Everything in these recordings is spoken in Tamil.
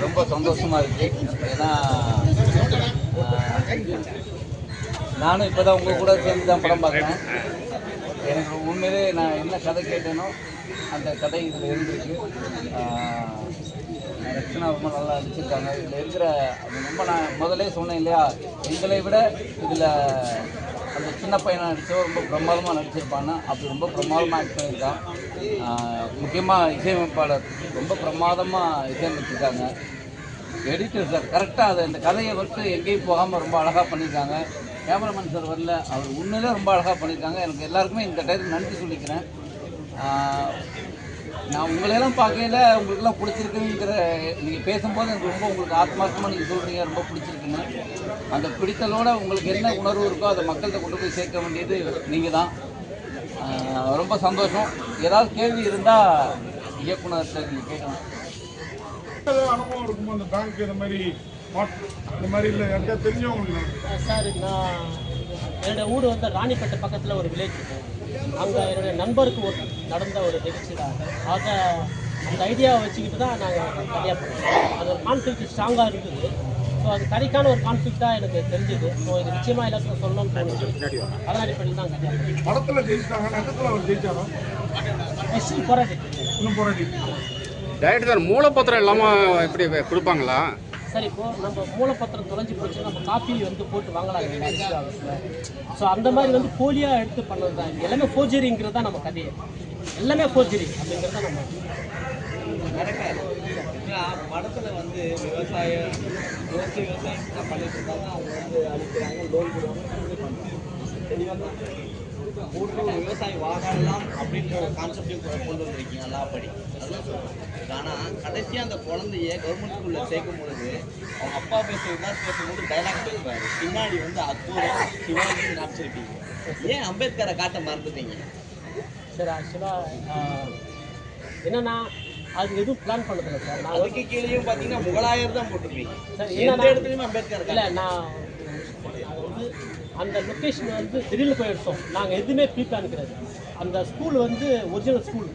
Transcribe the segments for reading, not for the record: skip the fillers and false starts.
ரொம்ப சந்தோஷமாக இருக்குது. ஏன்னா நானும் இப்போ தான் உங்கள் கூட சேர்ந்து தான் படம் பார்க்குறேன். எனக்கு உண்மையிலே நான் என்ன கதை கேட்டேனோ அந்த கதை இதில் இருந்திருக்கு. ரச்சனா ரொம்ப நல்லா நடிச்சிருக்காங்க. இதில் இருக்கிற ரொம்ப நான் முதலே சொன்னேன் இல்லையா, எங்களை விட இதில் அந்த சின்ன பையனை நடித்தவன் ரொம்ப பிரமாதமாக நடிச்சிருப்பான்னு. அப்படி ரொம்ப பிரமாதமாக ஆக்ட் பண்ணியிருக்கான். முக்கியமாக இசையமைப்பாளர் ரொம்ப பிரமாதமாக இசையமைச்சிருக்காங்க. எடிட்டர் சார் கரெக்டாக அதை இந்த கதையை வச்சு எங்கேயும் போகாமல் ரொம்ப அழகாக பண்ணியிருக்காங்க. கேமராமேன் சார் வரல, அவர் உண்மையிலே ரொம்ப அழகாக பண்ணியிருக்காங்க. எனக்கு எல்லாருக்குமே இந்த டைத்துக்கு நன்றி சொல்லிக்கிறேன். நான் உங்களையெல்லாம் பார்க்கையில் உங்களுக்கெல்லாம் பிடிச்சிருக்குங்கிற நீங்கள் பேசும்போது எனக்கு ரொம்ப உங்களுக்கு ஆத்மார்த்தமாக நீங்கள் சொல்கிறீங்க ரொம்ப பிடிச்சிருக்குன்னு. அந்த பிடித்தலோடு உங்களுக்கு என்ன உணர்வு இருக்கோ அதை மக்கள்கிட்ட கொண்டு போய் சேர்க்க வேண்டியது நீங்கள் தான். ரொம்ப சந்தோஷம். ஏதாவது கேள்வி இருந்தால் இயக்குனர்கிட்ட நீங்கள் கேட்கணும். அனுபவம் இருக்குமோ அந்த பேங்க் இந்த மாதிரி இல்லை யார்கிட்ட தெரிஞ்சவங்களுக்கு? சார், நான் என்னோடய ஊர் வந்து ராணிப்பேட்டை பக்கத்தில் ஒரு வில்லேஜ் இருக்குது. அங்கே என்னுடைய நண்பருக்கு நடந்த ஒரு நிகழ்ச்சி தான். அதை அந்த ஐடியாவை வச்சுக்கிட்டு தான் நாங்கள் கதையாக பண்ணோம். அது ஒரு கான்ஃப்ளிக்ட் ஸ்ட்ராங்காக இருந்தது. ஸோ அது கதைக்கான ஒரு கான்ஃப்ளிக்டாக எனக்கு தெரிஞ்சுது. ஸோ இது நிச்சயமாக எல்லாத்துக்கும் சொல்லணும்னு தோணுது. அதன் அடிப்படையில் தான் கதையாக படத்தில் ஜெயிச்சிட்டாங்க. நகத்தில் அவர் ஜெயிச்சாரா? இன்னும் போராடி டைரக்டர் மூலப்பத்திரம் இல்லாமல் எப்படி கொடுப்பாங்களா? சரி, இப்போது நம்ம மூலப்பத்திரம் தொலைஞ்சி போச்சு, நம்ம காப்பி வந்து போட்டு வாங்கலாம் ரிஜிஸ்டர் ஆஃபீஸில். ஸோ அந்த மாதிரி வந்து போலியாக எடுத்து பண்ணது தான். எல்லாமே ஃபோர்ஜரிங்கிறது தான் நம்ம கதையை. எல்லாமே ஃபோர்ஜரி அப்படிங்கிறது தான் நம்ம படத்தில் வந்து விவசாயம் பண்ணிட்டு இருக்காங்க. அவங்க வந்து அழிக்கிறாங்க, லோன் கொடுவாங்க. விவசாயி வாழலாம் அப்படின்ற ஒரு கான்செப்டையும் கொண்டு வந்திருக்கீங்க நல்லா படி. ஆனால் கடைசியாக அந்த குழந்தைய கவர்மெண்ட் ஸ்கூலில் சேர்க்கும் பொழுது அவங்க அப்பா பேசும்போது டைலாக் பேசுவார். பின்னாடி வந்து அக்பரும் சிவாஜி நடிச்சிருப்பீங்க. ஏன் அம்பேத்கரை காட்ட மறந்துட்டீங்க? சார், ஆக்சுவலாக என்னன்னா அது எதுவும் பிளான் பண்ணதில்லை சார். நான் அதுக்கு கீழேயும் பார்த்தீங்கன்னா முகலாயர் தான் போட்டிருப்பீங்க சார். எந்த இடத்துலையுமே அம்பேத்கர் இல்லை, நான் வந்து அந்த லொக்கேஷன் வந்து திடீர்னு போய் எடுத்தோம். நாங்கள் எதுவுமே ப்ரீ பிளான் கிடையாது. அந்த ஸ்கூல் வந்து ஒரிஜினல் ஸ்கூல்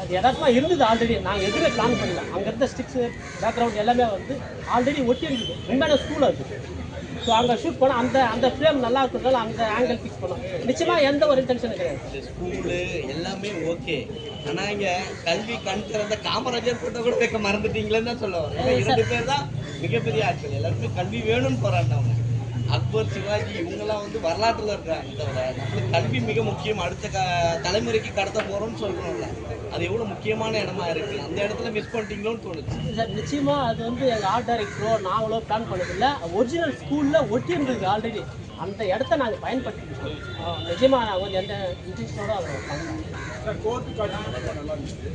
அது யதார்த்தமாக இருந்தது. ஆல்ரெடி நாங்கள் எதுவுமே பிளான் பண்ணல. அங்கே இருந்த ஸ்டிக்ஸு பேக்ரவுண்ட் எல்லாமே வந்து ஆல்ரெடி ஒட்டி இருந்தது. உண்மையான ஸ்கூல் அது. ஸோ அங்கே ஷூட் பண்ணோம். அந்த ஃப்ரேம் நல்லா இருக்கிறதால அந்த ஆங்கிள் ஃபிக்ஸ் பண்ணோம். நிச்சயமாக எந்த ஒரு இன்டென்ஷனும் கிடையாது. ஸ்கூலு எல்லாமே ஓகே. ஆனால் இங்கே கல்வி கண் திறந்த காமராஜர் போட்டோ கூட வைக்க மறந்துட்டீங்களேன்னு தான் சொல்ல வரேன். 2 பேர் தான் மிகப்பெரிய ஆட்கள். எல்லாருமே கல்வி வேணும்னு போராடினவங்க. அக்பர், சிவாஜி இவங்கெல்லாம் வந்து வரலாற்றில் இருக்காங்க. தவிர நம்மளுக்கு கல்வி மிக முக்கியம். அடுத்த தலைமுறைக்கு கடத்த போகிறோம்னு சொல்கிறோம்ல, அது எவ்வளோ முக்கியமான இடமா இருக்குது. அந்த இடத்துல மிஸ் பண்ணிட்டீங்களோன்னு தோணுச்சு சார். நிச்சயமாக அது வந்து எங்கள் ஆர்ட் டைரக்டரோ நாங்களோ பிளான் பண்ணதில்லை. ஒரிஜினல் ஸ்கூலில் ஒட்டி இருந்தது ஆல்ரெடி. அந்த இடத்த நாங்கள் பயன்படுத்திக்கிட்டோம். நிச்சயமாக நாங்கள் வந்து எந்த இன்ட்ரெஸ்டோடு அதை பண்ணோம். சார், கோர்ட்டு காட்சி நல்லா இருந்துச்சு.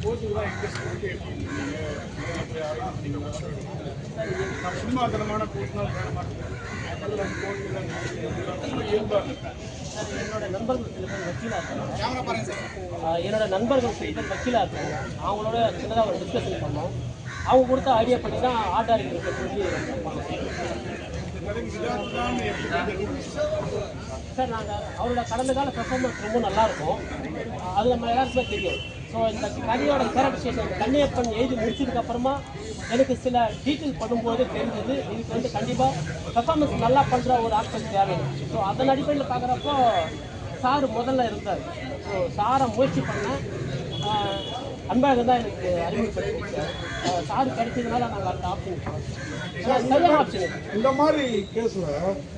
கோர்ட்டுக்கு தான் சினிமாத்தனமான கோர்ட்னால் என்னோட நண்பர்கள் சில பேர் வக்கீலாக இருக்காங்க. என்னோட நண்பர்கள் சில பேர் வக்கீலாக இருக்காங்க. அவங்களோட சின்னதாக ஒரு டிஸ்கஷன் பண்ணோம். அவங்க கொடுத்த ஐடியா பண்ணி தான் ஆர்ட் டைரக்டருக்கு சொல்லி சார். நாங்கள் அவரோட கடந்த கால பெர்ஃபார்மன்ஸ் ரொம்ப நல்லாயிருக்கும். அது நம்ம எல்லாருக்குமே தெரியும். ஸோ இந்த கதையோட கேரக்டரைசேஷன் கன்னியப்பன் எழுதி முடிச்சதுக்கப்புறமா எனக்கு சில டீட்டெயில் பண்ணும்போது தெரிஞ்சது இதுக்கு வந்து கண்டிப்பாக பெர்ஃபார்மன்ஸ் நல்லா பண்ணுற ஒரு ஆக்டர் தேவை. ஸோ அதன் அடிப்படையில் பார்க்குறப்போ சார் முதல்ல இருந்தார். ஸோ சாரை முயற்சி பண்ணேன். அன்பாக தான் எனக்கு அறிமுகப்படுத்தி சார் கிடைச்சதுனால நாங்கள் அந்த ஆப்ஷன் சரியான ஆப்ஷன். இந்த மாதிரி கேஸில்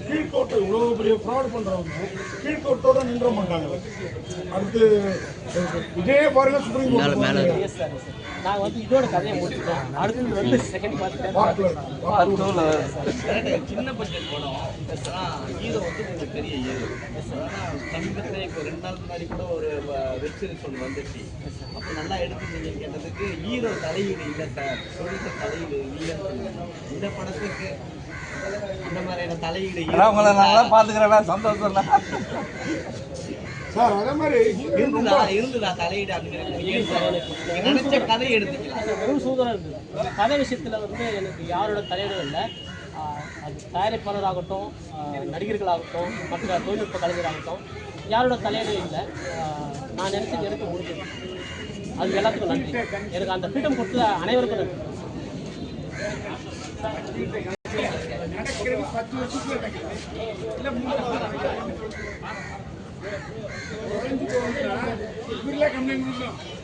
கீழ்கோர்ட்டு இவ்வளோ பெரிய ஃப்ராட் பண்ணுறவங்க கீழ்கோர்ட்டோட நின்ற மாட்டாங்க. அடுத்து விஜயே பாருங்க, சுப்ரீம் கோர்ட். எஸ் சார், நாங்கள் வந்து இதோட கதையை முடிச்சுட்டோம். அடுத்தது வந்து செகண்ட் சின்ன பட்ஜெட் படம். ஹீரோ வந்து உங்களுக்கு பெரிய ஹீரோ. சமீபத்தில் இப்போ 2 நாள் முன்னாடி கூட ஒரு வெப் சீரிஸ் ஒன்று வந்துச்சு. அப்போ நல்லா எடுத்துருந்தீங்க கேட்டதுக்கு ஹீரோ தலையீடு இல்லை சார், ப்ரொடியூசர் தலையீடு இல்லைன்னு. இந்த படத்துக்கு இந்த மாதிரியான தலையீடு உங்களை நல்லா பார்த்துக்கிறேன், சந்தோஷம் தான் சார். அதே மாதிரி இருந்ததா தலையீடு? நினைச்ச கதை எடுத்துக்கலாம். ரொம்ப சூப்பராக இருந்தது. கதை விஷயத்தில் வந்து எனக்கு யாரோட தலையிடும் இல்லை. அது தயாரிப்பாளராகட்டும், நடிகர்களாகட்டும், மற்ற தொழில்நுட்ப கலைஞராகட்டும், யாரோட தலையிடும் இல்லை. நான் நினச்சது எடுக்க முடிஞ்சது. அது எல்லாத்துக்கும் நன்றி. எனக்கு அந்த ஃப்ரீடம் கொடுத்த அனைவருக்கும் நன்றி. கம்ப்ளைண்ட்